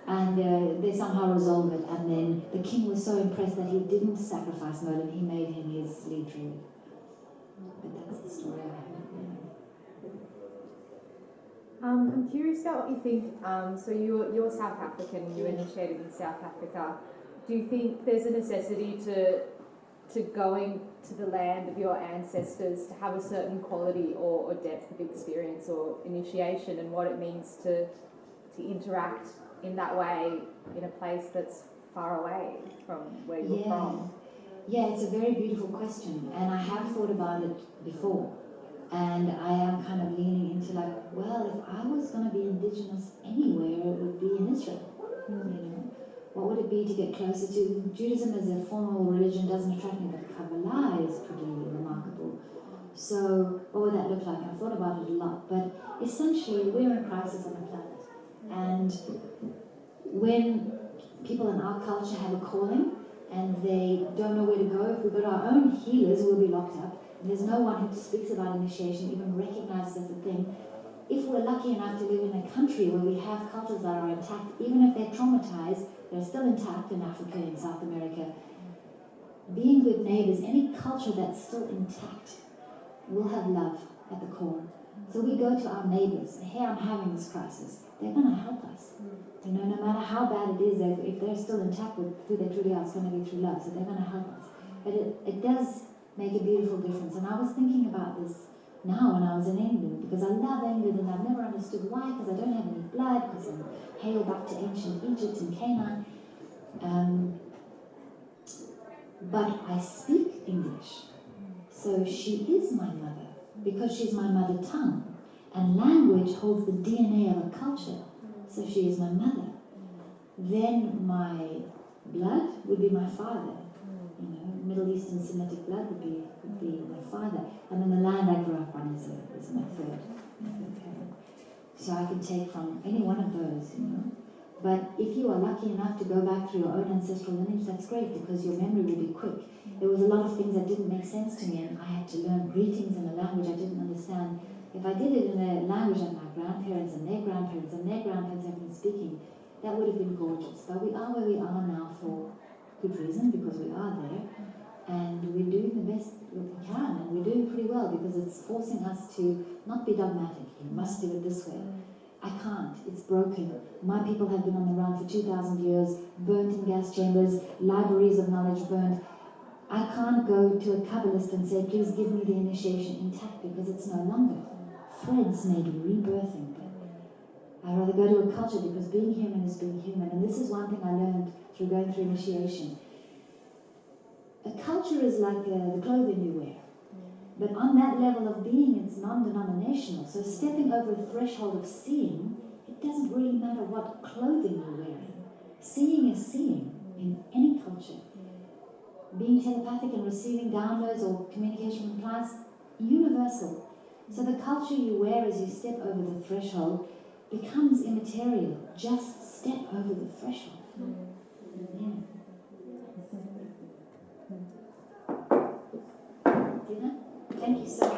And they somehow resolve it, and then the king was so impressed that he didn't sacrifice Merlin, he made him his lead druid. But that's the story I have. I'm curious about what you think. So you're South African, you initiated in South Africa. Do you think there's a necessity to going to the land of your ancestors to have a certain quality or depth of experience or initiation, and what it means to interact in that way in a place that's far away from where you're from? Yeah, it's a very beautiful question, and I have thought about it before. And I am kind of leaning into like, well, if I was going to be indigenous anywhere, it would be in Israel. You know, what would it be to get closer to? Judaism as a formal religion doesn't attract me, but Kabbalah is pretty remarkable. So what would that look like? I've thought about it a lot, but essentially we're in crisis on the planet. And when people in our culture have a calling and they don't know where to go, if we've got our own healers, we'll be locked up. And there's no one who speaks about initiation, even recognizes as a thing. If we're lucky enough to live in a country where we have cultures that are intact, even if they're traumatized, they're still intact in Africa, in South America. Being good neighbors, any culture that's still intact will have love at the core. So we go to our neighbors, hey, I'm having this crisis. They're going to help us. You know, no matter how bad it is, if they're still intact with who they truly are, it's going to be through love. So they're going to help us. But it does make a beautiful difference. And I was thinking about this now when I was in England, because I love England and I've never understood why, because I don't have any blood, because I'm hail back to ancient Egypt and Canaan. But I speak English. So she is my mother, because she's my mother tongue. And language holds the DNA of a culture. So she is my mother. Then my blood would be my father. You know, Middle Eastern Semitic blood would be my father. And then the land I grew up on is my third parent. So I can take from any one of those, you know. But if you are lucky enough to go back through your own ancestral lineage, that's great, because your memory will be quick. There was a lot of things that didn't make sense to me, and I had to learn greetings in a language I didn't understand. If I did it in a language that my grandparents and their grandparents and their grandparents have been speaking, that would have been gorgeous. But we are where we are now for good reason, because we are there, and we're doing the best we can, and we're doing pretty well, because it's forcing us to not be dogmatic. You must do it this way. I can't. It's broken. My people have been on the run for 2,000 years, burnt in gas chambers, libraries of knowledge burnt. I can't go to a Kabbalist and say, please give me the initiation intact, because it's no longer. Threads need rebirthing. But I'd rather go to a culture, because being human is being human. And this is one thing I learned through going through initiation. A culture is like the clothing you wear. But on that level of being, it's non-denominational. So stepping over the threshold of seeing, it doesn't really matter what clothing you're wearing. Seeing is seeing in any culture. Being telepathic and receiving downloads or communication from clients, universal. So the culture you wear as you step over the threshold becomes immaterial. Just step over the threshold. Yeah. Dina, thank you so much.